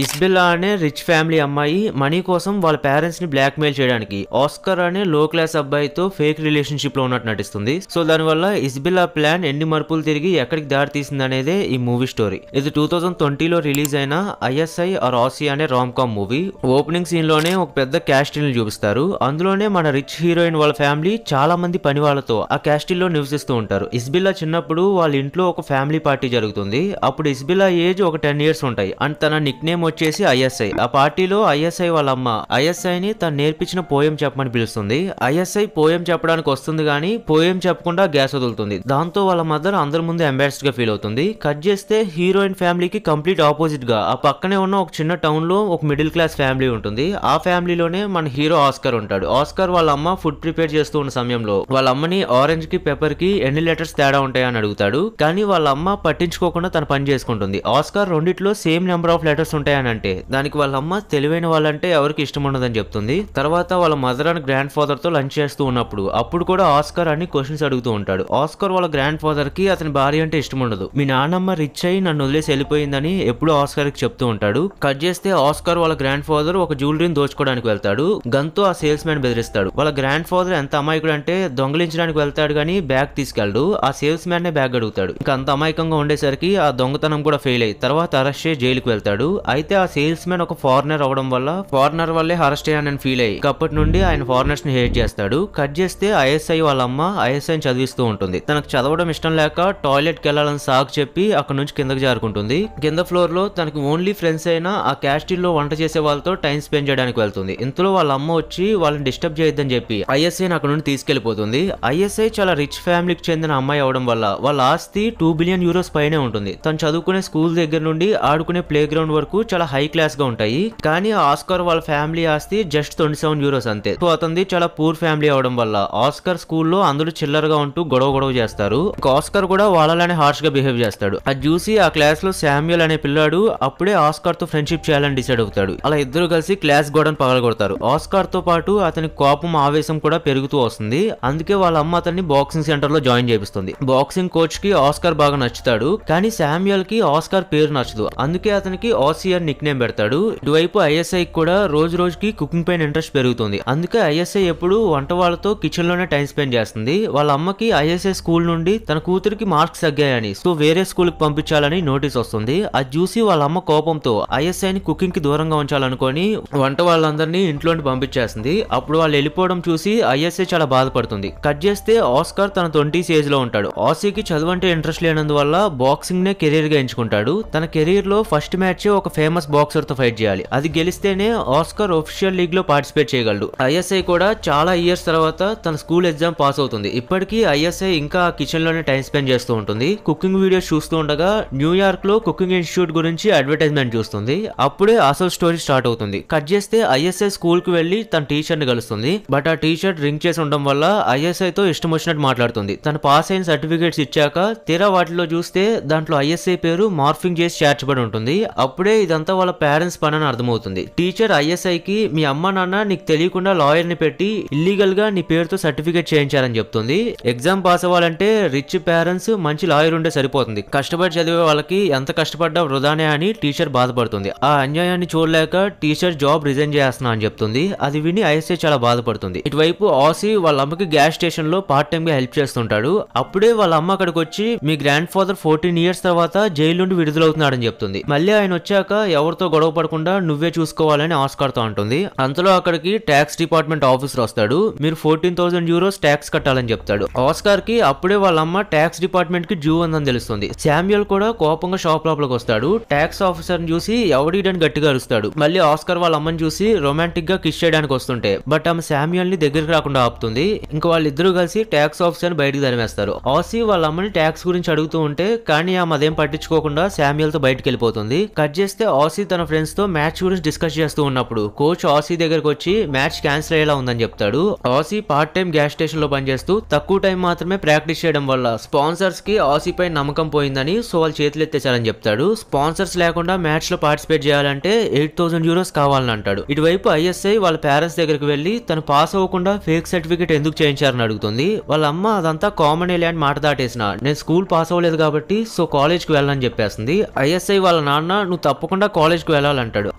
ఇస్బెల్లా అనే rich family అమ్మాయి money కోసం వాళ్ళ పేరెంట్స్ ని బ్లాక్ మెయిల్ చేయడానికి ఆస్కర్ అనే లో క్లాస్ అబ్బాయితో ఫేక్ రిలేషన్షిప్ లో ఉన్నట్టు నటిస్తుంది. సో దానివల్ల ఇస్బెల్లా ప్లాన్ ఎన్ని మరుపులు తిరిగి ఎక్కడికి దారి తీసింది అనేదే ఈ మూవీ స్టోరీ. ఇది 2020లో రిలీజ్ అయిన ఐఎస్ఐ ఆర్ ఆసీ అనే rom com movie. Opening scene లోనే ఒక పెద్ద క్యాస్టిల్ చూపిస్తారు. అందులోనే మన రిచ్ హీరోయిన్ వాళ్ళ ఫ్యామిలీ చాలా మంది పని వాళ్ళతో ఆ క్యాస్టిల్ లో నివసిస్తూ ఉంటారు. ఇస్బెల్లా చిన్నప్పుడు వాళ్ళ ఇంట్లో ఒక ఫ్యామిలీ పార్టీ జరుగుతుంది. అప్పుడు ఇస్బెల్లా ఏజ్ ఒక 10 years ఉంటాయి అండ్ తన నిక్ నేమ్ వచ్చేసి ఐఎస్ఐ. ఆ పార్టీలో ఐఎస్ఐ వాళ్ళ అమ్మ ఐఎస్ఐని తను నేర్పించిన పోయం చెప్పమని పిలుస్తుంది. ఐఎస్ఐ పోయం చెప్పడానికి వస్తుంది కానీ పోయం చెప్పకుండా గ్యాస్ వదులుతుంది. దాంతో వాళ్ళ మదర్ అందరి ముందు ఎంబారెస్డ్ గా ఫీల్ అవుతుంది. కట్ చేస్తే హీరోయిన్ ఫ్యామిలీకి కంప్లీట్ ఆపోజిట్ గా ఆ పక్కనే ఉన్న ఒక చిన్న టౌన్ లో ఒక మిడిల్ క్లాస్ ఫ్యామిలీ ఉంటుంది. ఆ ఫ్యామిలీలోనే మన హీరో ఆస్కర్ ఉంటాడు. ఆస్కర్ వాళ్ళ అమ్మ ఫుడ్ ప్రిపేర్ చేస్తూ ఉన్న సమయంలో వాళ్ళ అమ్మని ఆరెంజ్ కి పెప్పర్ కి ఎన్ని లెటర్స్ తేడా ఉంటాయని అడుగుతాడు. కానీ వాళ్ళ అమ్మ పట్టించుకోకుండా తన పని చేసుకుంటుంది. ఆస్కర్ రెండిట్లో సేమ్ నెంబర్ ఆఫ్ లెటర్స్ ఉంటాయని అంటే దానికి వాళ్ళ అమ్మ తెలివైన వాళ్ళంటే ఎవరికి ఇష్టం ఉండదని చెప్తుంది. తర్వాత వాళ్ళ మదర్ అండ్ గ్రాండ్ ఫాదర్ తో లంచ్ చేస్తూ ఉన్నప్పుడు అప్పుడు కూడా ఆస్కర్ అన్ని క్వశ్చన్స్ అడుగుతూ ఉంటాడు. ఆస్కర్ వాళ్ళ గ్రాండ్ ఫాదర్ కి అతని భార్య అంటే ఇష్టం ఉండదు. మీ నాన్నమ్మ రిచ్ అయి నన్ను వదిలేసి వెళ్ళిపోయిందని ఎప్పుడు ఆస్కర్ కి చెప్తూ ఉంటాడు. కట్ చేస్తే ఆస్కర్ వాళ్ళ గ్రాండ్ ఫాదర్ ఒక జ్యువెలరీని దోచుకోవడానికి వెళ్తాడు. గన్తో ఆ సేల్స్ మ్యాన్ బెదిరిస్తాడు. వాళ్ళ గ్రాండ్ ఫాదర్ ఎంత అమాయకుడు అంటే దొంగలించడానికి వెళ్తాడు కానీ బ్యాగ్ తీసుకెళ్తాడు. ఆ సేల్స్ మ్యాన్ నే బ్యాగ్ అడుగుతాడు. ఇంకా అంత అమాయకంగా ఉండేసరికి ఆ దొంగతనం కూడా ఫెయిల్ అయ్యి తర్వాత అరెస్ట్ చేసి జైలుకి వెళ్తాడు. అయితే ఆ సేల్స్ మ్యాన్ ఒక ఫారినర్ అవడం వల్ల ఫారినర్ వల్లే అరెస్ట్ అయ్యానని ఫీల్ అయ్యి అప్పటి నుండి ఆయన ఫారినర్స్ ని హేట్ చేస్తాడు. కట్ చేస్తే ఐఎస్ఐ వాళ్ళ అమ్మ ఐఎస్ఐని చదివిస్తూ ఉంటుంది. తనకు చదవడం ఇష్టం లేక టాయిలెట్ కి వెళ్లాలని సాగు చెప్పి అక్కడ నుంచి కిందకి జారుకుంటుంది. కింద ఫ్లోర్ లో తనకి ఓన్లీ ఫ్రెండ్స్ అయినా ఆ క్యాస్టిల్ లో వంట చేసే వాళ్ళతో టైం స్పెండ్ చేయడానికి వెళ్తుంది. ఇంతలో వాళ్ళ అమ్మ వచ్చి వాళ్ళని డిస్టర్బ్ చేయొద్దని చెప్పి ఐఎస్ఐ అక్కడ నుండి తీసుకెళ్లిపోతుంది. ఐఎస్ఐ చాలా రిచ్ ఫ్యామిలీకి చెందిన అమ్మాయి అవడం వల్ల వాళ్ళ ఆస్తి 2 billion euros పైనే ఉంటుంది. తను చదువుకునే స్కూల్ దగ్గర నుండి ఆడుకునే ప్లే గ్రౌండ్ వరకు చాలా హై క్లాస్ గా ఉంటాయి. కానీ ఆస్కర్ వాళ్ళ ఫ్యామిలీ ఆస్తి జస్ట్ 27 euros అంతే. సో అతనిది చాలా పూర్ ఫ్యామిలీ అవడం వల్ల ఆస్కర్ స్కూల్లో అందరూ చిల్లరగా ఉంటూ గొడవ చేస్తారు. ఆస్కర్ కూడా వాళ్ళలానే హార్ష్ గా బిహేవ్ చేస్తాడు. అది చూసి ఆ క్లాస్ లో శామ్యుయల్ అనే పిల్లాడు అప్పుడే ఆస్కర్ తో ఫ్రెండ్షిప్ చేయాలని డిసైడ్ అవుతాడు. అలా ఇద్దరు కలిసి క్లాస్ గోడను పగలగొడతారు. ఆస్కర్ తో పాటు అతని కోపం ఆవేశం కూడా పెరుగుతూ వస్తుంది. అందుకే వాళ్ళ అమ్మ అతన్ని బాక్సింగ్ సెంటర్ లో జాయిన్ చేపిస్తుంది. బాక్సింగ్ కోచ్ కి ఆస్కర్ బాగా నచ్చుతాడు. కానీ శామ్యుయల్ కి ఆస్కర్ పేరు నచ్చదు. అందుకే అతనికి ఆసీ అని నిక్ నేమ్ పెడతాడు. ఇటువైపు ఐఎస్ఐ కూడా రోజు రోజుకి కుకింగ్ పైన ఇంట్రెస్ట్ పెరుగుతుంది. అందుకే ఐఎస్ఐ ఎప్పుడు వంట వాళ్ళతో కిచెన్ లోనే టైం స్పెండ్ చేస్తుంది. వాళ్ళ అమ్మకి ఐఎస్ఐ స్కూల్ నుండి తన కూతురికి మార్క్స్ తగ్గాయని సో వేరే స్కూల్ కి పంపించాలని నోటీస్ వస్తుంది. అది చూసి వాళ్ళ అమ్మ కోపంతో ఐఎస్ఐ ని కుకింగ్ కి దూరంగా ఉంచాలనుకొని వంట వాళ్ళందరినీ ఇంట్లోని పంపించేస్తుంది. అప్పుడు వాళ్ళు వెళ్ళిపోవడం చూసి ఐఎస్ఐ చాలా బాధపడుతుంది. కట్ చేస్తే ఆస్కర్ తన 20s ఏజ్ లో ఉంటాడు. ఆసీకి చదువు అంటే ఇంట్రెస్ట్ లేనందువల్ల బాక్సింగ్ నే కెరీర్ గా ఎంచుకుంటాడు. తన కెరీర్ లో ఫస్ట్ మ్యాచ్ ఒక ఫేమస్ బాక్సర్ తో ఫైట్ చేయాలి. అది గెలిస్తేనే ఆస్కర్ ఒఫిషియల్ లీగ్ లో పార్టిసిపేట్ చేయగలడు. ఐఎస్ఐ కూడా చాలా ఇయర్స్ తర్వాత తన స్కూల్ ఎగ్జామ్ పాస్ అవుతుంది. ఇప్పటికీ ఐఎస్ఐ ఇంకా కిచెన్ లోనే టైం స్పెండ్ చేస్తూ ఉంటుంది. కుకింగ్ వీడియోస్ చూస్తూ ఉండగా న్యూయార్క్ లో కుకింగ్ ఇన్స్టిట్యూట్ గురించి అడ్వర్టైజ్మెంట్ చూస్తుంది. అప్పుడే అసలు స్టోరీ స్టార్ట్ అవుతుంది. కట్ చేస్తే ఐఎస్ఐ స్కూల్ కి వెళ్లి తన టీచర్ ని కలుస్తుంది. బట్ ఆ టీచర్ డ్రింక్ చేసి ఉండడం వల్ల ఐఎస్ఐ తో ఇష్టం వచ్చినట్టు మాట్లాడుతుంది. తను పాస్ అయిన సర్టిఫికేట్స్ ఇచ్చాక తీరా వాటిలో చూస్తే దాంట్లో ఐఎస్ఐ పేరు మార్ఫింగ్ చేసి చేర్చబడి ఉంటుంది. అప్పుడే ఇదంతా వాళ్ళ పేరెంట్స్ పని అని అర్థమవుతుంది. టీచర్ ఐఎస్ఐకి మీ అమ్మ నాన్న నీకు తెలియకుండా లాయర్ ని పెట్టి ఇల్లీగల్ గా నీ పేరుతో సర్టిఫికేట్ చేయించారని చెప్తుంది. ఎగ్జామ్ పాస్ అవ్వాలంటే రిచ్ పేరెంట్స్ మంచి లాయర్ ఉంటే సరిపోతుంది. కష్టపడి చదివే వాళ్ళకి ఎంత కష్టపడ్డా వృధానే అని టీచర్ బాధపడుతుంది. ఆ అన్యాయాన్ని చూడలేక టీచర్ జాబ్ రిజైన్ చేస్తున్నా అని చెప్తుంది. అది విని ఐఎస్ఐ చాలా బాధపడుతుంది. ఇటువైపు ఆసీ వాళ్ళ అమ్మకి గ్యాస్ స్టేషన్ లో పార్ట్ టైం గా హెల్ప్ చేస్తుంటాడు. అప్పుడే వాళ్ళ అమ్మ అక్కడికి వచ్చి మీ గ్రాండ్ ఫాదర్ 14 years తర్వాత జైలు నుండి విడుదలవుతున్నాడని చెప్తుంది. మళ్ళీ ఆయన వచ్చాక ఎవరితో గొడవ పడకుండా నువ్వే చూసుకోవాలని ఆస్కర్ తో అంటుంది. అంతలో అక్కడికి ట్యాక్స్ డిపార్ట్మెంట్ ఆఫీసర్ వస్తాడు. మీరు 14,000 euros ట్యాక్స్ కట్టాలని చెప్తాడు. ఆస్కర్ కి అప్పుడే వాళ్ళ అమ్మ ట్యాక్స్ డిపార్ట్మెంట్ కి డ్యూ ఉందని తెలుస్తుంది. శామ్యుయల్ కూడా కోపంగా షాప్ లోపలికి వస్తాడు. ట్యాక్స్ ఆఫీసర్ ని చూసి ఎవడీడని గట్టిగా అరుస్తాడు. మళ్ళీ ఆస్కర్ వాళ్ళ అమ్మని చూసి రొమాంటిక్ గా కిస్ చేయడానికి వస్తుంటే బట్ ఆమె శామ్యుయల్ ని దగ్గరికి రాకుండా ఆపుతుంది. ఇంకా వాళ్ళిద్దరూ కలిసి ట్యాక్స్ ఆఫీసర్ ని బయటకు తరిమేస్తారు. ఆసీ వాళ్ళ అమ్మని ట్యాక్స్ గురించి అడుగుతూ ఉంటే కానీ ఆమె అదేం పట్టించుకోకుండా శామ్యుయల్ తో బయటకు వెళ్ళిపోతుంది. కట్ చేస్తే ఆసీ తన ఫ్రెండ్స్ తో మ్యాచ్ గురించి డిస్కస్ చేస్తూ ఉన్నప్పుడు కోచ్ ఆసీ దగ్గరకు వచ్చి మ్యాచ్ క్యాన్సిల్ అయ్యేలా ఉందని చెప్తాడు. ఆసీ పార్ట్ టైం గ్యాస్ స్టేషన్ లో పనిచేస్తూ తక్కువ టైం మాత్రమే ప్రాక్టీస్ చేయడం వల్ల స్పాన్సర్స్ కి ఆసీ పై నమ్మకం పోయిందని సో వాళ్ళు చేతులు ఎత్తేసారని చెప్తాడు. స్పాన్సర్స్ లేకుండా మ్యాచ్ లో పార్టిసిపేట్ చేయాలంటే 8,000 euros కావాలని అంటాడు. ఇటువైపు ఐఎస్ఐ వాళ్ళ పేరెంట్స్ దగ్గరికి వెళ్లి తను పాస్ అవ్వకుండా ఫేక్ సర్టిఫికేట్ ఎందుకు చేయించారని అడుగుతుంది. వాళ్ళ అమ్మ అదంతా కామన్ అని మాట దాటేసిన నేను స్కూల్ పాస్ అవ్వలేదు కాబట్టి సో కాలేజ్ కి వెళ్ళని చెప్పేస్తుంది. ఐఎస్ఐ వాళ్ళ నాన్న నువ్వు తప్పకుండా కాలేజ్ కు వెళ్ళాలంటాడు.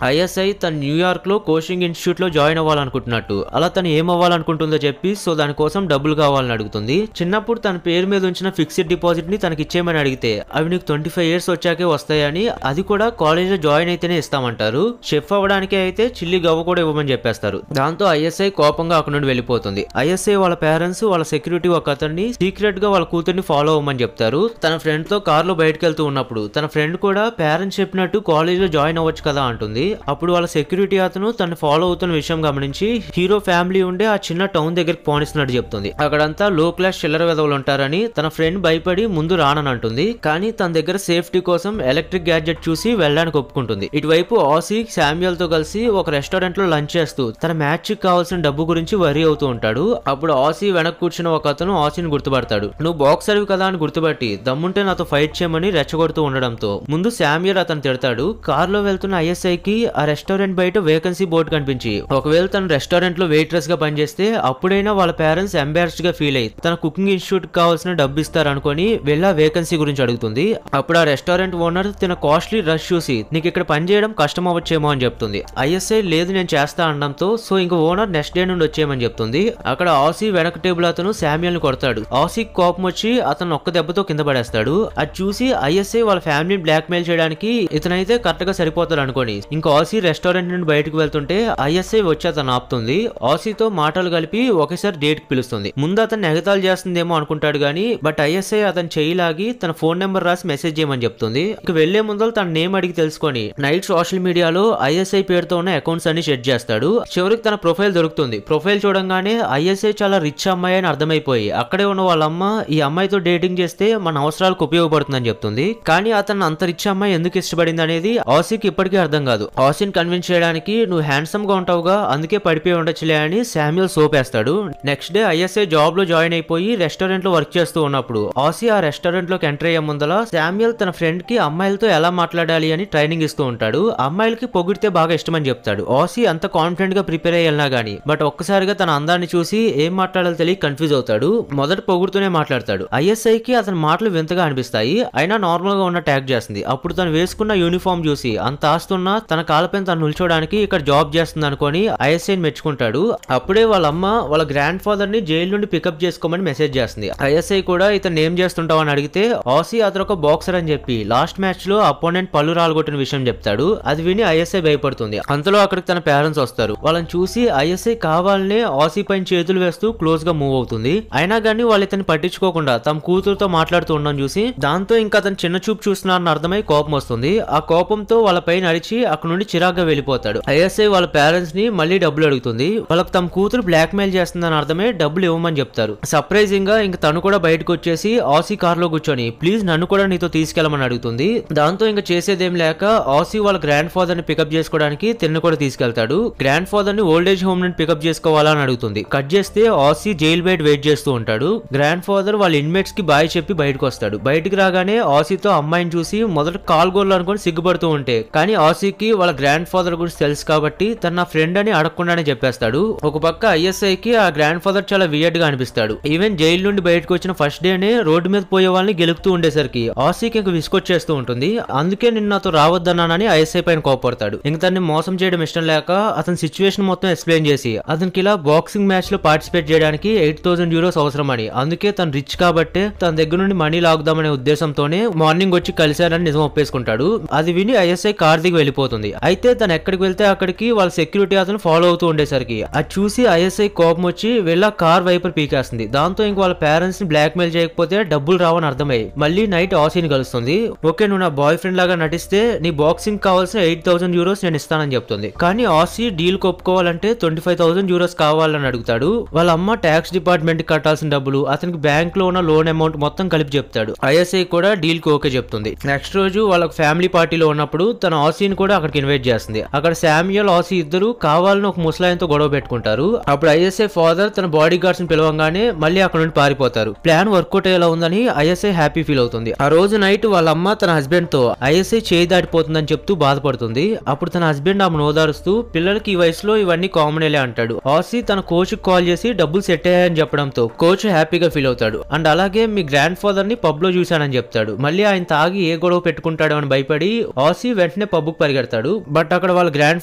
ఐఎస్ఐ తన న్యూయార్క్ లో కోచింగ్ ఇన్స్టిట్యూట్ లో జాయిన్ అవ్వాలనుకుంటున్నట్టు, అలా తను ఏమవ్వాలనుకుంటుందో చెప్పి సో దానికోసం డబ్బులు కావాలని అడుగుతుంది. చిన్నప్పుడు తన పేరు మీద ఉంచిన ఫిక్స్డ్ డిపాజిట్ ని తనకి ఇచ్చేయమని అడిగితే అవి నీకు 25 years వచ్చాకే వస్తాయని, అది కూడా కాలేజ్ లో జాయిన్ అయితేనే ఇస్తామంటారు. షెఫ్ అవ్వడానికి అయితే చిల్లి గవ్వ కూడా ఇవ్వమని చెప్పేస్తారు. దాంతో ఐఎస్ఐ కోపంగా అక్కడ నుండి వెళ్ళిపోతుంది. ఐఎస్ఐ వాళ్ళ పేరెంట్స్ వాళ్ళ సెక్యూరిటీ ఒక అతన్ని సీక్రెట్ గా వాళ్ళ కూతుర్ని ఫాలో అవ్వమని చెప్తారు. తన ఫ్రెండ్ తో కార్ లో బయటకు వెళ్తూ ఉన్నప్పుడు తన ఫ్రెండ్ కూడా పేరెంట్స్ చెప్పినట్టు కాలేజ్ లో జాయిన్ అవ్వచ్చు కదా అంటుంది. అప్పుడు వాళ్ళ సెక్యూరిటీ అతను తను ఫాలో అవుతున్న విషయం గమనించి హీరో ఫ్యామిలీ ఉండే ఆ చిన్న టౌన్ దగ్గరికి పోనిస్తున్నట్టు చెప్తుంది. అక్కడంతా లో క్లాస్ చిల్లర వెధవలు ఉంటారని తన ఫ్రెండ్ భయపడి ముందు రానని అంటుంది. కానీ తన దగ్గర సేఫ్టీ కోసం ఎలక్ట్రిక్ గ్యాడ్జెట్ చూసి వెళ్ళడానికి ఒప్పుకుంటుంది. ఇటువైపు ఆసీ శామ్యుయల్ తో కలిసి ఒక రెస్టారెంట్ లో లంచ్ చేస్తూ తన మ్యాచ్ కి కావాల్సిన డబ్బు గురించి వరీ అవుతూ ఉంటాడు. అప్పుడు ఆసీ వెనక్కి కూర్చున్న ఒక అతను ఆసీని గుర్తుపడతాడు. నువ్వు బాక్సర్వి కదా అని గుర్తుపట్టి దమ్ముంటే నాతో ఫైట్ చేయమని రెచ్చగొడుతూ ఉండడంతో ముందు శామ్యుయల్ అతను తిడతాడు. కార్ లో వెళ్తున్న ఐఎస్ఐకి ఆ రెస్టారెంట్ బయట వేకెన్సీ బోర్డు కనిపించి ఒకవేళ తన రెస్టారెంట్ లో వెయిట్రెస్ గా పనిచేస్తే అప్పుడైనా వాళ్ళ పేరెంట్స్ ఎంబారస్డ్ గా ఫీల్ అయ్యి తన కుకింగ్ ఇన్స్టిట్యూట్ కావాల్సిన డబ్బు ఇస్తారనుకొని వెళ్ళి ఆ వేకెన్సీ గురించి అడుగుతుంది. అప్పుడు ఆ రెస్టారెంట్ ఓనర్ తన కాస్ట్లీ రష్ చూసి నీకు ఇక్కడ పని చేయడం కష్టం అవ్వచ్చేమో అని చెప్తుంది. ఐఎస్ఐ లేదు నేను చేస్తా అనడంతో సో ఇంక ఓనర్ నెక్స్ట్ డే నుండి వచ్చేయమని చెప్తుంది. అక్కడ ఆసీ వెనక టేబుల్ అతను శామ్యుయల్ ని కొడతాడు. ఆసీ కోపం వచ్చి అతను ఒక్క దెబ్బతో కింద పడేస్తాడు. అది చూసి ఐఎస్ఐ వాళ్ళ ఫ్యామిలీని బ్లాక్ మెయిల్ చేయడానికి ఇతనైతే కరెక్ట్ గా సరిపోతాడు అనుకోని ఇంకా ఆసీ రెస్టారెంట్ నుండి బయటకు వెళ్తుంటే ఐఎస్ఐ వచ్చి అతను ఆపుతుంది. ఆసీతో మాటలు కలిపి ఒకేసారి డేట్ కి పిలుస్తుంది. ముందు అతను ఎగతాళి చేస్తుందేమో అనుకుంటాడు గానీ బట్ ఐఎస్ఐ అతను చేయిలాగి తన ఫోన్ నెంబర్ రాసి మెసేజ్ చేయమని చెప్తుంది. ఇక వెళ్లే ముందు తన నేమ్ అడిగి తెలుసుకొని నైట్ సోషల్ మీడియాలో ఐఎస్ఐ పేరుతో ఉన్న అకౌంట్స్ అన్ని సెట్ చేస్తాడు. చివరికి తన ప్రొఫైల్ దొరుకుతుంది. ప్రొఫైల్ చూడంగానే ఐఎస్ఐ చాలా రిచ్ అమ్మాయి అని అర్థమైపోయి అక్కడే ఉన్న వాళ్ళ అమ్మ ఈ అమ్మాయితో డేటింగ్ చేస్తే మన అవసరాలకు ఉపయోగపడుతుందని చెప్తుంది. కానీ అతను అంత రిచ్ అమ్మాయి ఎందుకు ఇష్టపడింది అనేది ఆసీకి ఇప్పటికీ అర్థం కాదు. ఆసీని కన్విన్స్ చేయడానికి నువ్వు హ్యాండ్సమ్ గా ఉంటావుగా అందుకే పడిపోయి ఉండొచ్చులే అని శామ్యుయల్ సోపేస్తాడు. నెక్స్ట్ డే ఐఎస్ఐ జాబ్ లో జాయిన్ అయిపోయి రెస్టారెంట్ లో వర్క్ చేస్తూ ఉన్నప్పుడు ఆసీ ఆ రెస్టారెంట్ లోకి ఎంటర్ అయ్యే ముందల శామ్యుయల్ తన ఫ్రెండ్ కి అమ్మాయిలతో ఎలా మాట్లాడాలి అని ట్రైనింగ్ ఇస్తూ ఉంటాడు. అమ్మాయిలకి పొగిడితే బాగా ఇష్టమని చెప్తాడు. ఆసీ అంత కాన్ఫిడెంట్ గా ప్రిపేర్ అయ్యేనా గానీ బట్ ఒక్కసారిగా తన అందాన్ని చూసి ఏం మాట్లాడాలో తెలియ కన్ఫ్యూజ్ అవుతాడు. మొదట పొగుడుతూనే మాట్లాడతాడు. ఐఎస్ఐకి అతని మాటలు వింతగా అనిపిస్తాయి. అయినా నార్మల్ గా ఉన్న ట్యాగ్ చేస్తుంది. అప్పుడు తను వేసుకున్న యూనిఫామ్ చూసి అంత ఆస్తున్నా తన కాళ్ళపైన తను నిల్చోడానికి ఇక్కడ జాబ్ చేస్తుంది అనుకొని ఐఎస్ఐని మెచ్చుకుంటాడు. అప్పుడే వాళ్ళ అమ్మ వాళ్ళ గ్రాండ్ ఫాదర్ ని జైలు నుండి పికప్ చేసుకోమని మెసేజ్ చేస్తుంది. ఐఎస్ఐ కూడా ఇతను ఏం చేస్తుంటావు అని అడిగితే ఆసీ అతను ఒక బాక్సర్ అని చెప్పి లాస్ట్ మ్యాచ్ లో అపోనెంట్ పళ్ళు రాలగొట్టిన విషయం చెప్తాడు. అది విని ఐఎస్ఐ భయపడుతుంది. అంతలో అక్కడికి తన పేరెంట్స్ వస్తారు. వాళ్ళని చూసి ఐఎస్ఐ కావాలనే ఆసీ పైన చేతులు వేస్తూ క్లోజ్ గా మూవ్ అవుతుంది. అయినా గానీ వాళ్ళు ఇతన్ని పట్టించుకోకుండా తమ కూతురుతో మాట్లాడుతూ ఉండడం చూసి దాంతో ఇంకా అతను చిన్న చూపు చూస్తున్నారని అర్థమై కోపం వస్తుంది. ఆ కోపంతో వాళ్ళ పైన అరిచి అక్కడ నుండి చిరాగ్గా వెళ్ళిపోతాడు. ఐఎస్ఐ వాళ్ళ పేరెంట్స్ ని మళ్ళీ డబ్బులు అడుగుతుంది. వాళ్ళకి తమ కూతురు బ్లాక్ మెయిల్ చేస్తుందని అర్థమై డబ్బులు ఇవ్వమని చెప్తారు. సర్ప్రైజింగ్ గా ఇంక తను కూడా బయటకు వచ్చేసి ఆసీ కార్ లో కూర్చొని ప్లీజ్ నన్ను కూడా నీతో తీసుకెళ్లమని అడుగుతుంది. దాంతో ఇంకా చేసేదేం లేక ఆసీ వాళ్ళ గ్రాండ్ ఫాదర్ ని పికప్ చేసుకోవడానికి తిన్ను కూడా తీసుకెళ్తాడు. గ్రాండ్ ఫాదర్ ని ఓల్డ్ ఏజ్ హోమ్ నుండి పికప్ చేసుకోవాలా అని అడుగుతుంది. కట్ చేస్తే ఆసీ జైల్ బయట వెయిట్ చేస్తూ ఉంటాడు. గ్రాండ్ ఫాదర్ వాళ్ళ ఇన్మేట్స్ కి బాయ్ చెప్పి బయటకు వస్తాడు. బయటికి రాగానే ఆసీతో అమ్మాయిని చూసి మొదట కాల్ గోల్ అనుకుని సిగ్గుపడుతూ ఉంటే కానీ ఆసీకి వాళ్ళ గ్రాండ్ ఫాదర్ గురించి తెలుసు కాబట్టి తన నా ఫ్రెండ్ అని అడగకుండానే చెప్పేస్తాడు. ఒక పక్క ఐఎస్ఐకి ఆ గ్రాండ్ ఫాదర్ చాలా వియర్డ్ గా అనిపిస్తాడు. ఈవెన్ జైలు నుండి బయటకు వచ్చిన ఫస్ట్ డేనే రోడ్డు మీద పోయే వాళ్ళని గెలుపుతూ ఉండేసరికి ఆసీకి ఇంక విసుకొచ్చేస్తూ ఉంటుంది. అందుకే నిన్ను నాతో రావద్దన్నానని ఐఎస్ఐ పైన కోపడతాడు. ఇంక తన్ని మోసం చేయడం ఇష్టం లేక అతని సిచ్యువేషన్ మొత్తం ఎక్స్ప్లెయిన్ చేసి అతనికి ఇలా బాక్సింగ్ మ్యాచ్ లో పార్టిసిపేట్ చేయడానికి 8,000 euros అవసరం అని, అందుకే తను రిచ్ కాబట్టి తన దగ్గర నుండి మనీ లాగుదామనే ఉద్దేశంతోనే మార్నింగ్ వచ్చి కలిశారని నిజం ఒప్పేసుకుంటాడు. అది విని ఐఎస్ఐ కార్ దిగి వెళ్ళిపోతుంది. అయితే తను ఎక్కడికి వెళ్తే అక్కడికి వాళ్ళ సెక్యూరిటీ అతను ఫాలో అవుతూ ఉండేసరికి అది చూసి ఐఎస్ఐ కోపం వచ్చి వెళ్ళి కార్ వైపర్ పీకేస్తుంది. దాంతో ఇంక వాళ్ళ పేరెంట్స్ ని బ్లాక్ మెయిల్ చేయకపోతే డబ్బులు రావని అర్థమై మళ్ళీ నైట్ ఆసీని కలుస్తుంది. ఓకే నువ్వు నా బాయ్ ఫ్రెండ్ లాగా నటిస్తే నీ బాక్సింగ్ కావాల్సిన 8,000 euros నేను ఇస్తానని చెప్తుంది. కానీ ఆసీ డీల్ ఒప్పుకోవాలంటే 25,000 euros కావాలని అడుగుతాడు. వాళ్ళ అమ్మ ట్యాక్స్ డిపార్ట్మెంట్ కట్టాల్సిన డబ్బులు అతనికి బ్యాంక్ లో ఉన్న లోన్ అమౌంట్ మొత్తం కలిపి చెప్తాడు. ఐఎస్ఐ కూడా డీల్ కి ఓకే చెప్తుంది. నెక్స్ట్ రోజు వాళ్ళ ఫ్యామిలీ పార్టీలో ఉన్నప్పుడు తన ఆసీని కూడా అక్కడికి ఇన్వైట్ చేస్తుంది. అక్కడ శామ్యుయల్ ఆసీ ఇద్దరు కావాలని ఒక ముసలాయంతో గొడవ పెట్టుకుంటారు. అప్పుడు ఐఎస్ఐ ఫాదర్ తన బాడీ గార్డ్స్ ని పిలవంగానే మళ్ళీ అక్కడ నుండి పారిపోతారు. ప్లాన్ వర్కౌట్ అయ్యేలా ఉందని ఐఎస్ఐ హ్యాపీ ఫీల్ అవుతుంది. ఆ రోజు నైట్ వాళ్ళ అమ్మ తన హస్బెండ్ తో ఐఎస్ఐ చేయి దాటిపోతుందని చెప్తూ బాధపడుతుంది. అప్పుడు తన హస్బెండ్ ఆమెను ఓదారుస్తూ పిల్లలకి ఈ వయసులో ఇవన్నీ కామనేలే అంటాడు. ఆసీ తన కోచ్ కాల్ చేసి డబ్బులు సెట్ అయ్యాయని చెప్పడంతో కోచ్ హ్యాపీగా ఫీల్ అవుతాడు. అండ్ అలాగే మీ గ్రాండ్ ఫాదర్ ని పబ్ లో చూశానని చెప్తాడు. మళ్ళీ ఆయన తాగి ఏ గొడవ పెట్టుకుంటాడో అని భయపడి ఆసీ వెంటనే పబ్కు పరిగెడతాడు. బట్ అక్కడ వాళ్ళ గ్రాండ్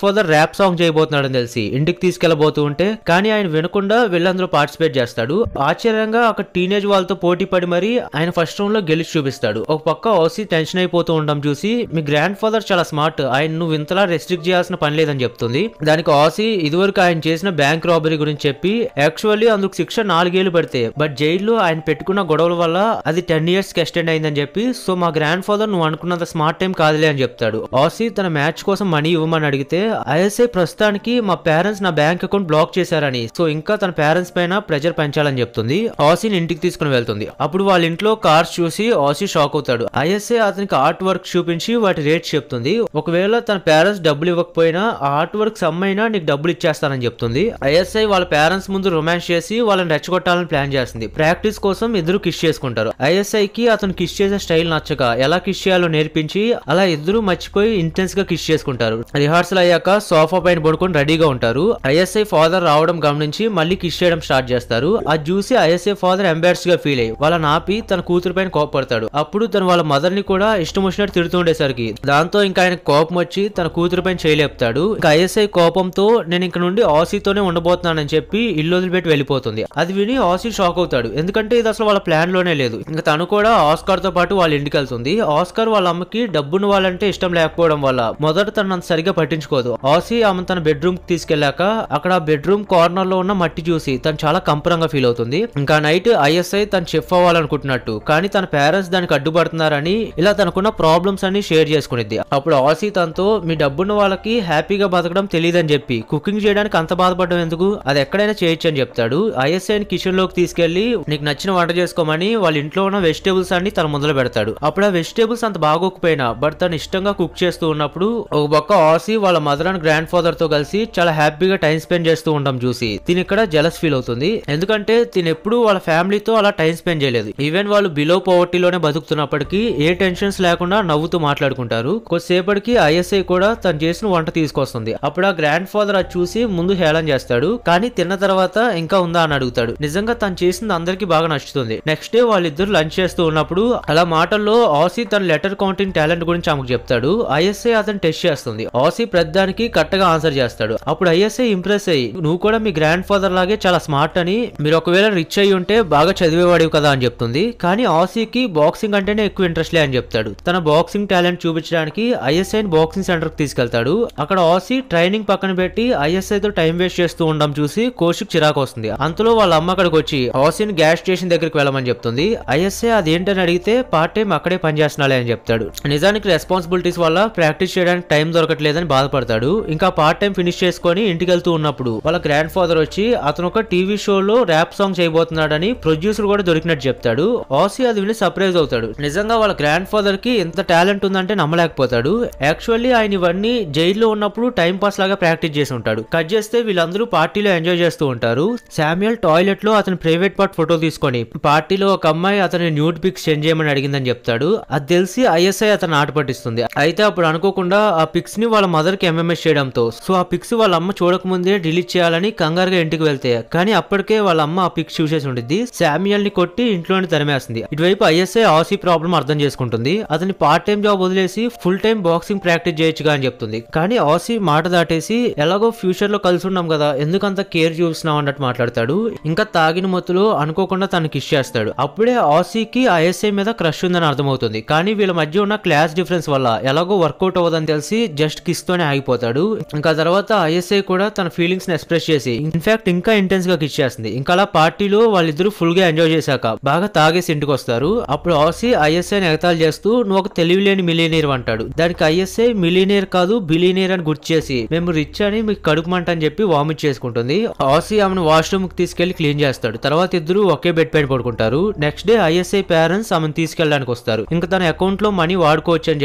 ఫాదర్ ర్యాప్ సాంగ్ చేయబోతున్నాడని తెలిసి ఇంటికి తీసుకెళ్లబోతూ ఉంటే కానీ ఆయన వినకుండా వీళ్ళందరూ పార్టిసిపేట్ చేస్తాడు. ఆశ్చర్యంగా అక్కడ టీనేజ్ వాళ్ళతో పోటీ పడి మరి ఆయన ఫస్ట్ రౌండ్ లో గెలిచి చూపిస్తాడు. ఒక పక్క ఆసీ టెన్షన్ అయిపోతూ ఉండడం చూసి మీ గ్రాండ్ ఫాదర్ చాలా స్మార్ట్, ఆయన నువ్వు ఇంతలా రెస్ట్రిక్ట్ చేయాల్సిన పని లేదని చెప్తుంది. దానికి ఆసీ ఇదివరకు ఆయన చేసిన బ్యాంక్ రాబరీ గురించి చెప్పి యాక్చువల్లీ అందుకు శిక్ష 4 ఏళ్లు పడితే బట్ జైల్లో ఆయన పెట్టుకున్న గొడవల వల్ల అది 10 years కి ఎక్స్టెండ్ అయిందని చెప్పి సో మా గ్రాండ్ ఫాదర్ నువ్వు అనుకున్నంత స్మార్ట్ టైం కాదులే అని చెప్తాడు. ఆసీ తన మ్యాచ్ కోసం మనీ ఇవ్వమని అడిగితే ఐఎస్ఐ ప్రస్తుతానికి మా పేరెంట్స్ నా బ్యాంక్ అకౌంట్ బ్లాక్ చేశారని సో ఇంకా తన పేరెంట్స్ పైన ప్రెజర్ పెంచాలని చెప్తుంది. ఆసీని ఇంటికి తీసుకుని వెళ్తుంది. అప్పుడు వాళ్ళ ఇంట్లో కార్స్ చూసి ఆసీ షాక్ అవుతాడు. ఐఎస్ఐ అతనికి ఆర్ట్ వర్క్ చూపించి వాటి రేట్స్ చెప్తుంది. ఒకవేళ తన పేరెంట్స్ డబ్బులు ఇవ్వకపోయినా ఆ ఆర్ట్ వర్క్ సమ్మైనా నీకు డబ్బులు ఇచ్చేస్తానని చెప్తుంది. ఐఎస్ఐ వాళ్ళ పేరెంట్స్ ముందు రొమాన్స్ చేసి వాళ్ళని రెచ్చగొట్టాలని ప్లాన్ చేస్తుంది. ప్రాక్టీస్ కోసం ఇద్దరు కిస్ చేసుకుంటారు. ఐఎస్ఐకి అతను కిస్ చేసే స్టైల్ నచ్చక ఎలా కిస్ చేయాలో నేర్పించి అలా ఇద్దరు మర్చిపోయి ఇంటెన్స్ గా కిస్ చేసుకుంటారు. రిహార్సల్ అయ్యాక సోఫా పైన పడుకొని రెడీగా ఉంటారు. ఐఎస్ఐ ఫాదర్ రావడం గమనించి మళ్ళీ కిస్ చేయడం స్టార్ట్ చేస్తారు. అది చూసి ఐఎస్ఐ ఫాదర్ ఎంబారస్ గా ఫీల్ అయ్యి వాళ్ళ నాపి తన కూతురు పైన కోపడతాడు. అప్పుడు తను వాళ్ళ మదర్ ని కూడా ఇష్టం వచ్చినట్టు తిడుతూ ఉండేసరికి దాంతో ఇంకా ఆయన కోపం వచ్చి తన కూతురు పైన చేయలేపుతాడు. ఇంకా ఐఎస్ఐ కోపంతో నేను ఇంక నుండి ఆసీతోనే ఉండబోతున్నానని చెప్పి ఇల్లు వదిలిపెట్టి వెళ్ళిపోతుంది. అది విని ఆసీ షాక్ అవుతాడు. ఎందుకంటే ఇది అసలు వాళ్ళ ప్లాన్ లోనే లేదు. ఇంకా తను కూడా ఆస్కార్ తో పాటు వాళ్ళ ఇంటికి వెళ్తుంది. ఆస్కార్ వాళ్ళ అమ్మకి డబ్బును వాళ్ళంటే ఇష్టం లేకపోవడం వల్ల మొదట తను సరిగా పట్టించుకోదు. ఆసీ ఆమె తన బెడ్రూమ్ కి తీసుకెళ్లాక అక్కడ బెడ్రూమ్ కార్నర్ లో ఉన్న మట్టి చూసి తను చాలా కంపరంగా ఫీల్ అవుతుంది. ఇంకా నైట్ ఐఎస్ఐ తను చెఫ్ అవ్వాలనుకుంటున్నట్టు కానీ తన పేరెంట్స్ దానికి అడ్డుపడుతున్నారని ఇలా తనకున్న ప్రాబ్లమ్స్ అన్ని షేర్ చేసుకునిద్ది. అప్పుడు ఆసీ తనతో మీ డబ్బున్న వాళ్ళకి హ్యాపీగా బతకడం తెలియదని చెప్పి కుకింగ్ చేయడానికి అంత బాధపడడం ఎందుకు, అది ఎక్కడైనా చేయొచ్చు అని చెప్తాడు. ఐఎస్ఐని కిచెన్ లోకి తీసుకెళ్లి నీకు నచ్చిన వంట చేసుకోమని వాళ్ళ ఇంట్లో ఉన్న వెజిటేబుల్స్ అన్ని తన ముందర పెడతాడు. అప్పుడు ఆ వెజిటేబుల్స్ అంత బాగోకపోయినా బట్ తను ఇష్టంగా కుక్ చేస్తూ ఉన్నప్పుడు ఒక పక్క ఆసీ వాళ్ళ మదర్ అండ్ గ్రాండ్ ఫాదర్ తో కలిసి చాలా హ్యాపీగా టైం స్పెండ్ చేస్తూ ఉండడం చూసి తిని ఇక్కడ జెలస్ ఫీల్ అవుతుంది. ఎందుకంటే తిను ఎప్పుడు వాళ్ళ ఫ్యామిలీతో అలా టైం స్పెండ్ చేయలేదు. ఈవెన్ వాళ్ళు బిలో పోవర్టీలోనే బతుకుతున్నప్పటికీ ఏ టెన్షన్స్ లేకుండా నవ్వుతూ మాట్లాడుకుంటారు. కొద్దిసేపటికి ఐఎస్ఐ కూడా తను చేసిన వంట తీసుకొస్తుంది. అప్పుడు ఆ గ్రాండ్ ఫాదర్ అది చూసి ముందు హేళన చేస్తాడు కానీ తిన్న తర్వాత ఇంకా ఉందా అని అడుగుతాడు. నిజంగా తను చేసింది అందరికి బాగా నచ్చుతుంది. నెక్స్ట్ డే వాళ్ళిద్దరు లంచ్ చేస్తూ ఉన్నప్పుడు అలా మాటల్లో ఆసీ తన లెటర్ కౌంటింగ్ టాలెంట్ గురించి ఆమెకు చెప్తాడు. ఐఎస్ఐ అతను టెస్ట్ చేస్తుంది. ఆసీ ప్రతిదానికి కరెక్ట్ గా ఆన్సర్ చేస్తాడు. అప్పుడు ఐఎస్ఐ ఇంప్రెస్ అయ్యి నువ్వు కూడా మీ గ్రాండ్ ఫాదర్ లాగే చాలా స్మార్ట్ అని, మీరు ఒకవేళ రిచ్ అయ్యి ఉంటే బాగా చదివేవాడివి కదా అని చెప్తుంది. కానీ ఆసీకి బాక్సింగ్ అంటేనే ఎక్కువ ఇంట్రెస్ట్ లే అని చెప్తాడు. తన బాక్సింగ్ టాలెంట్ చూపించడానికి ఐఎస్ఐని బాక్సింగ్ సెంటర్ కి తీసుకెళ్తాడు. అక్కడ ఆసీ ట్రైనింగ్ పక్కన పెట్టి ఐఎస్ఐ తో టైం వేస్ట్ చేస్తూ ఉండడం చూసి కోచ్కి చిరాకు వస్తుంది. అంతలో వాళ్ళ అమ్మ అక్కడికి వచ్చి ఆసీని గ్యాస్ స్టేషన్ దగ్గరికి వెళ్ళమని చెప్తుంది. ఐఎస్ఐ అదేంటని అడిగితే పార్ట్ టైం అక్కడే పనిచేస్తున్నాలే అని చెప్తాడు. నిజానికి రెస్పాన్సిబిలిటీస్ వల్ల ప్రాక్టీస్ చేయడానికి టైం దొరకట్లేదని బాధపడతాడు. ఇంకా పార్ట్ టైం ఫినిష్ చేసుకుని ఇంటికి వెళ్తూ ఉన్నప్పుడు వాళ్ళ గ్రాండ్ ఫాదర్ వచ్చి అతను ఒక టీవీ షోలో ర్యాప్ సాంగ్ చేయబోతున్నాడని ప్రొడ్యూసర్ కూడా దొరికినట్టు చెప్తాడు. ఆసీ అది విని సర్ప్రైజ్ అవుతాడు. నిజంగా వాళ్ళ గ్రాండ్ ఫాదర్ కి ఎంత టాలెంట్ ఉందంటే నమ్మలేకపోతాడు. యాక్చువల్లీ ఆయన ఇవన్నీ జైల్లో ఉన్నప్పుడు టైం పాస్ లాగా ప్రాక్టీస్ చేసి ఉంటాడు. కట్ చేస్తే వీళ్ళందరూ పార్టీలో ఎంజాయ్ చేస్తూ ఉంటారు. శామ్యుయల్ టాయిలెట్ లో అతని ప్రైవేట్ పార్ట్ ఫోటో తీసుకొని పార్టీలో ఒక అమ్మాయి అతని న్యూడ్ పిక్స్ సెండ్ చేయమని అడిగిందని చెప్తాడు. అది తెలిసి ఐఎస్ఐ అతను ఆట పట్టిస్తుంది. అయితే అప్పుడు అనుకోకుండా ఆ పిక్స్ ని వాళ్ళ మదర్ కి ఎంఎంఎస్ చేయడంతో సో ఆ పిక్స్ వాళ్ళ అమ్మ చూడకముందే డిలీట్ చేయాలని కంగారుగా ఇంటికి వెళ్తే కానీ అప్పటికే వాళ్ళ అమ్మ ఆ పిక్స్ చూసేసి ఉంటుంది. శామ్యుయల్ ని కొట్టి ఇంట్లోని తరిమేస్తుంది. ఇటువైపు ఐఎస్ఐ ఆసీ ప్రాబ్లం అర్థం చేసుకుంటుంది. అతని పార్ట్ టైం జాబ్ వదిలేసి ఫుల్ టైం బాక్సింగ్ ప్రాక్టీస్ చేయొచ్చుగా అని చెప్తుంది. కానీ ఆసీ మాట దాటేసి ఎలాగో ఫ్యూచర్ లో కలిసి ఉన్నాం కదా ఎందుకంత కేర్ చూపిస్తున్నావు అన్నట్టు మాట్లాడతాడు. ఇంకా తాగిన మొత్తులో అనుకోకుండా తనకి కిస్ చేస్తాడు. అప్పుడే ఆసీకి ఐఎస్ఐ మీద క్రష్ ఉందని అర్థమవుతుంది. కానీ వీళ్ళ మధ్య ఉన్న క్లాస్ డిఫరెన్స్ వల్ల ఎలాగో వర్కౌట్ అవ్వదని తెలిసి జస్ట్ కిస్ తోనే ఆగిపోతాడు. ఇంకా తర్వాత ఐఎస్ఐ కూడా తన ఫీలింగ్స్ ని ఎక్స్ప్రెస్ చేసి ఇన్ఫాక్ట్ ఇంకా ఇంటెన్స్ గా కిస్ చేస్తుంది. ఇంకా అలా పార్టీలో వాళ్ళిద్దరూ ఫుల్ గా ఎంజాయ్ చేశాక బాగా తాగేసి ఇంటికి వస్తారు. అప్పుడు ఆసీ ఐఎస్ఐని ఎగతాళి చేస్తూ నువ్వు ఒక తెలివిలేని మిలియనీర్ అంటాడు. దానికి ఐఎస్ఐ మిలియనీర్ కాదు బిలియనీర్ అని గుర్తు చేసి మేము రిచ్ అని మీకు కడుపుమంట అని చెప్పి వామిట్ చేసుకుంటుంది. ఆసీ ఆమెను వాష్రూమ్ కి తీసుకెళ్లి క్లీన్ చేస్తాడు. తర్వాత ఇద్దరు ఒకే బెడ్ పైన పడుకుంటారు. నెక్స్ట్ డే ఐఎస్ఐ పేరెంట్స్ ఆమెను తీసుకెళ్ళడానికి వస్తారు. ఇంకా తన అకౌంట్ లో మనీ వాడుకోవచ్చు అని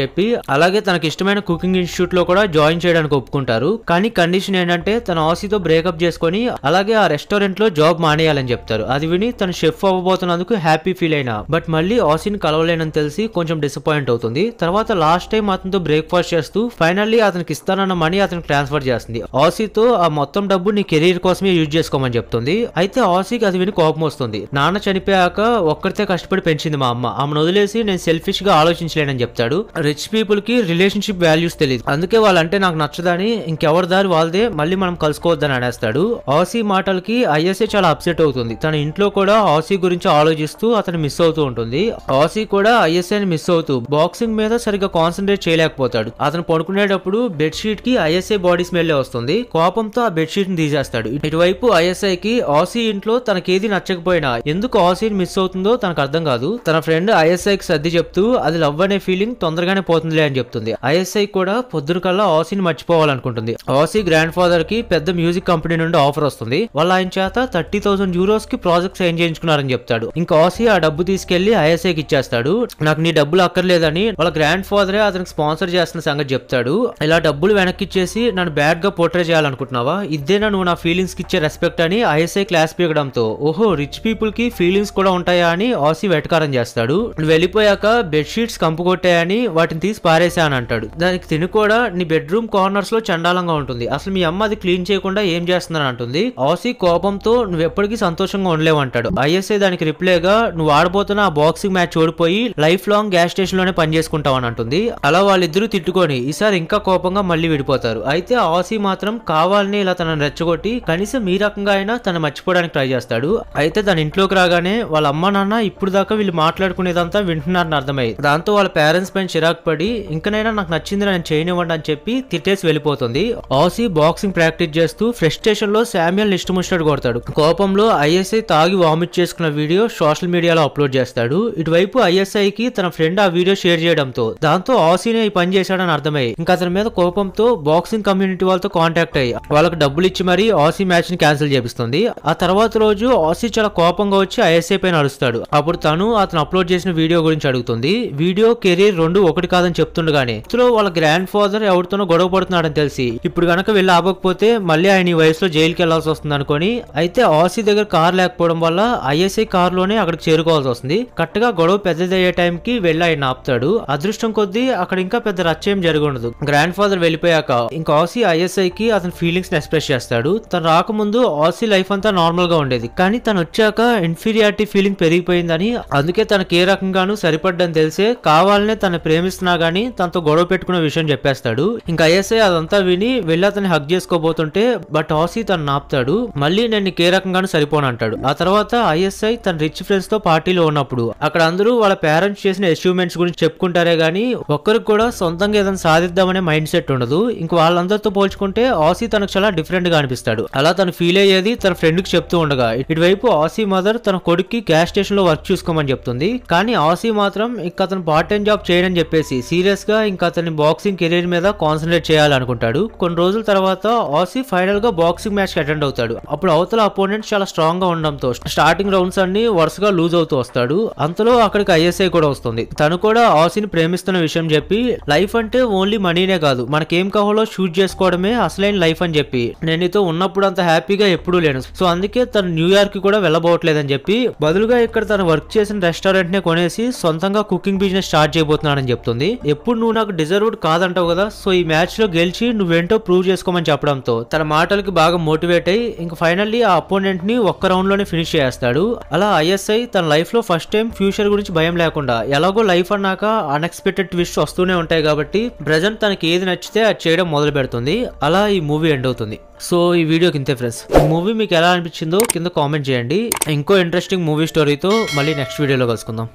చెప్పి అలాగే తనకి ఇష్టమైన కుకింగ్ ఇన్స్టిట్యూట్ లో కూడా జాయిన్ చేయడానికి ఒప్పుకుంటారు. కానీ కండిషన్ ఏంటంటే తన ఆసీతో బ్రేకప్ చేసుకుని అలాగే ఆ రెస్టారెంట్ లో జాబ్ మానేయాలని చెప్తారు. అది విని తను షెఫ్ అవ్వబోతున్నందుకు హ్యాపీ ఫీల్ అయినా బట్ మళ్ళీ ఆసీని కలవలేనని తెలిసి కొంచెం డిసప్పాయింట్ అవుతుంది. తర్వాత లాస్ట్ టైం అతనితో బ్రేక్ఫాస్ట్ చేస్తూ ఫైనల్లీ అతనికి ఇస్తానన్న మనీ అతనికి ట్రాన్స్ఫర్ చేస్తుంది. ఆసీతో ఆ మొత్తం డబ్బు నీ కెరీర్ కోసమే యూజ్ చేసుకోమని చెప్తుంది. అయితే ఆసీకి అది విని కోపం వస్తుంది. నాన్న చనిపోయాక ఒక్కరితే కష్టపడి పెంచింది మా అమ్మ, ఆమెను వదిలేసి నేను సెల్ఫిష్ గా ఆలోచించలేనని చెప్తాడు. రిచ్ పీపుల్ కి కి రిలేషన్షిప్ వాల్యూస్ తెలియదు, అందుకే వాళ్ళంటే నాకు నచ్చదని ఇంకెవరి దారి వాళ్ళదే, మళ్ళీ మనం కలుసుకోవద్దని అనేస్తాడు. ఆసీ మాటలకి ఐఎస్ఏ చాలా అప్సెట్ అవుతుంది. తన ఇంట్లో కూడా ఆసీ గురించి ఆలోచిస్తూ అతను మిస్ అవుతూ ఉంటుంది. ఆసీ కూడా ఐఎస్ఏని మిస్ అవుతూ బాక్సింగ్ మీద సరిగ్గా కాన్సన్ట్రేట్ చేయలేకపోతాడు. అతను పడుకునేటప్పుడు బెడ్షీట్ కి ఐఎస్ఏ బాడీ స్మెల్ వస్తుంది. కోపంతో ఆ బెడ్షీట్ ని తీసేస్తాడు. ఇటువైపు ఐఎస్ఐ కి ఆసీ ఇంట్లో తనకేది నచ్చకపోయినా ఎందుకు ఆసీని మిస్ అవుతుందో తనకు అర్థం కాదు. తన ఫ్రెండ్ ఐఎస్ఐ కి సర్ది చెప్తూ అది లవ్ అనే ఫీలింగ్ తొందరగానే పోతుందిలే అని చెప్తుంది. ఐఎస్ఐ కూడా పొద్దున కల్లా ఆసీని మర్చిపోవాలనుకుంటుంది. ఆసీ గ్రాండ్ ఫాదర్ కి పెద్ద మ్యూజిక్ కంపెనీ నుండి ఆఫర్ వస్తుంది. వాళ్ళు ఆయన చేత 30,000 euros కి ప్రాజెక్ట్ సైన్ చేయించుకున్నారని చెప్తాడు. ఇంకా ఆసీ ఆ డబ్బు తీసుకెళ్లి ఐఎస్ఐ కి ఇచ్చేస్తాడు. నాకు నీ డబ్బులు అక్కర్లేదని వాళ్ళ గ్రాండ్ ఫాదరే అతనికి స్పాన్సర్ చేస్తున్న సంగతి చెప్తాడు. ఇలా డబ్బులు వెనక్కి ఇచ్చేసి నన్ను బ్యాడ్ గా పోర్ట్రే చేయాలనుకుంటున్నావా, ఇదేనా నువ్వు నా ఫీలింగ్స్ కి ఇచ్చే రెస్పెక్ట్ అని ఐఎస్ఐ క్లాస్ పీకడంతో ఓహో రిచ్ పీపుల్ కి ఫీలింగ్స్ కూడా ఉంటాయా అని ఆసీ వెటకారం చేస్తాడు. వెళ్ళిపోయాక బెడ్షీట్స్ కంపు కొట్టాయని వాటిని తీసి పారేసా అని అంటాడు. దానికి తిని కూడా నీ బెడ్రూమ్ కార్నర్స్ లో చండాలంగా ఉంటుంది, అసలు మీ అమ్మ అది క్లీన్ చేయకుండా ఏం చేస్తుందని అంటుంది. ఆసీ కోపంతో నువ్వు ఎప్పటికీ సంతోషంగా ఉండలేవు అంటాడు. ఐఎస్ఐ దానికి రిప్లైగా నువ్వు ఆడబోతున్న ఆ బాక్సింగ్ మ్యాచ్ ఓడిపోయి లైఫ్ లాంగ్ గ్యాస్ స్టేషన్ లోనే పని చేసుకుంటావు అని అంటుంది. అలా వాళ్ళిద్దరూ తిట్టుకొని ఈసారి ఇంకా కోపంగా మళ్ళీ విడిపోతారు. అయితే ఆసీ మాత్రం కావాలని ఇలా తనని రెచ్చగొట్టి కనీసం ఈ రకంగా అయినా తను మర్చిపోవడానికి ట్రై చేస్తాడు. అయితే తన ఇంట్లోకి రాగానే వాళ్ళ అమ్మ నాన్న ఇప్పుడు దాకా వీళ్ళు మాట్లాడుకునేదంతా వింటున్నారని అర్థమైంది. దాంతో వాళ్ళ పేరెంట్స్ పైన చిరాకు పడి ఇంకనైనా నాకు నచ్చింది నేను చేయనివ్వండి అని చెప్పి తిట్టేసి వెళ్ళిపోతుంది. ఆసీ బాక్సింగ్ ప్రాక్టీస్ చేస్తూ ఫ్రస్ట్రేషన్ లో శామ్యుయల్ ఇష్టముచ్చినట్టు కొడతాడు. కోపంలో ఐఎస్ఐ తాగి వామిట్ చేసుకున్న వీడియో సోషల్ మీడియాలో అప్లోడ్ చేస్తాడు. ఇటువైపు ఐఎస్ఐ కి తన ఫ్రెండ్ ఆ వీడియో షేర్ చేయడంతో దాంతో ఆసీనే ఈ పని చేశాడని అర్థమై ఇంకా అతని మీద కోపంతో బాక్సింగ్ కమ్యూనిటీ వాళ్ళతో కాంటాక్ట్ అయ్యి వాళ్ళకి డబ్బులు ఇచ్చి మరీ ఆసీ మ్యాచ్ ని క్యాన్సిల్ చేపిస్తుంది. ఆ తర్వాత రోజు ఆసీ చాలా కోపంగా వచ్చి ఐఎస్ఐ పైన అరుస్తాడు. అప్పుడు తను అతను అప్లోడ్ చేసిన వీడియో గురించి అడుగుతుంది. వీడియో కెరీర్ రెండు ఒకటి కాదని చెప్తుండగానే ఇందులో వాళ్ళ గ్రాండ్ ఫాదర్ ఎవరితోనో గొడవ పడుతున్నాడని తెలిసి ఇప్పుడు గనక వెళ్ళి ఆపకపోతే మళ్ళీ ఆయన ఈ వయసులో జైలుకి వెళ్లాల్సి వస్తుంది అనుకోని అయితే ఆసీ దగ్గర కార్ లేకపోవడం వల్ల ఐఎస్ఐ కార్ లోనే అక్కడికి చేరుకోవాల్సి వస్తుంది. కరెక్ట్ గా గొడవ పెద్దదయ్యే టైం కి వెళ్ళి ఆయన ఆపుతాడు. అదృష్టం కొద్దీ అక్కడ ఇంకా పెద్ద రచ్చ ఏం జరిగి ఉండదు. గ్రాండ్ ఫాదర్ వెళ్ళిపోయాక ఇంకా ఆసీ ఐఎస్ఐ కి అతని ఫీలింగ్స్ ని ఎక్స్ప్రెస్ చేస్తాడు. తను రాకముందు ఆసీ లైఫ్ అంతా నార్మల్ గా ఉండేది, కానీ తను వచ్చాక ఇన్ఫీరియారిటీ ఫీలింగ్ పెరిగిపోయిందని అందుకే తనకి ఏ రకంగానూ సరిపడ్డని తెలిసే కావాలనే తను ప్రేమిస్తున్నా గానీ తనతో గొడవ పెట్టుకున్న విషయం చెప్పేస్తాడు. ఇంకా ఐఎస్ఐ అదంతా విని వెళ్ళి అతన్ని హగ్ చేసుకోబోతుంటే బట్ ఆసీ తను నాపుతాడు. మళ్ళీ నేను నీకు ఏ రకంగానూ సరిపోను అంటాడు. ఆ తర్వాత ఐఎస్ఐ తన రిచ్ ఫ్రెండ్స్ తో పార్టీలో ఉన్నప్పుడు అక్కడ అందరూ వాళ్ళ పేరెంట్స్ చేసిన అచీవ్మెంట్స్ గురించి చెప్పుకుంటారే గానీ ఒక్కరికి కూడా సొంతంగా ఏదైనా సాధిద్దామనే మైండ్ సెట్ ఉండదు. ఇంక వాళ్ళందరితో పోల్చుకుంటే ఆసీ తనకు చాలా డిఫరెంట్ గా అనిపిస్తాడు. అలా తను ఫీల్ అయ్యేది తన ఫ్రెండ్ కి చెప్తూ ఉండగా ఇటువైపు ఆసీ మదర్ తన కొడుక్కి గ్యాస్ స్టేషన్ లో వర్క్ చూసుకోమని చెప్తుంది. కానీ ఆసీ మాత్రం ఇంకా అతను పార్ట్ టైం జాబ్ చేయడని చెప్పేసి సీరియస్ గా ఇంకా అతని బాక్సింగ్ కెరీర్ మీద కాన్సన్ట్రేట్ చేయాలనుకుంటాడు. కొన్ని రోజుల తర్వాత ఆసీ ఫైనల్ గా బాక్సింగ్ మ్యాచ్ కి అటెండ్ అవుతాడు. అప్పుడు అవతల అపోనెంట్ చాలా స్ట్రాంగ్ గా ఉండడంతో స్టార్టింగ్ రౌండ్స్ అన్ని వరుసగా లూజ్ అవుతూ వస్తాడు. అంతలో అక్కడికి ఐఎస్ఐ కూడా వస్తుంది. తను కూడా ఆసీని ప్రేమిస్తున్న విషయం చెప్పి లైఫ్ అంటే ఓన్లీ మనీనే కాదు, మనకేం కావాలో షూట్ చేసుకోవడమే అసలైన లైఫ్ అని చెప్పి నేను నీతో ఉన్నప్పుడు అంత హ్యాపీగా ఎప్పుడూ లేను, సో అందుకే తను న్యూయార్క్ కి కూడా వెళ్ళబోవట్లేదని చెప్పి బదులుగా ఇక్కడ తను వర్క్ చేసిన రెస్టారెంట్ నే కొనేసి సొంతంగా కుకింగ్ బిజినెస్ స్టార్ట్ చేయబోతున్నాడని చెప్తుంది. ఎప్పుడు నువ్వు నాకు డిజర్వ్డ్ కాదంటావు కదా, సో ఈ మ్యాచ్ లో గెలిచి నువ్వేంటో ప్రూవ్ చేసుకోమని చెప్పడంతో తన మాటలకి బాగా మోటివేట్ అయ్యి ఇంకా ఫైనల్లీ ఆ అపోనెంట్ ని ఒక్క రౌండ్ లోనే ఫినిష్ చేస్తాడు. అలా ఐఎస్ఐ తన లైఫ్ లో ఫస్ట్ టైం ఫ్యూచర్ గురించి భయం లేకుండా ఎలాగో లైఫ్ అన్నాక అన్ఎక్స్పెక్టెడ్ ట్విస్ట్ వస్తూనే ఉంటాయి కాబట్టి ప్రెజెంట్ తనకి ఏది నచ్చితే అది చేయడం మొదలు పెడుతుంది. అలా ఈ మూవీ ఎండ్ అవుతుంది. సో ఈ వీడియోకి ఇంతే ఫ్రెండ్స్. ఈ మూవీ మీకు ఎలా అనిపించిందో కింద కామెంట్ చేయండి. ఇంకో ఇంట్రెస్టింగ్ మూవీ స్టోరీతో మళ్ళీ నెక్స్ట్ వీడియోలో కలుసుకుందాం.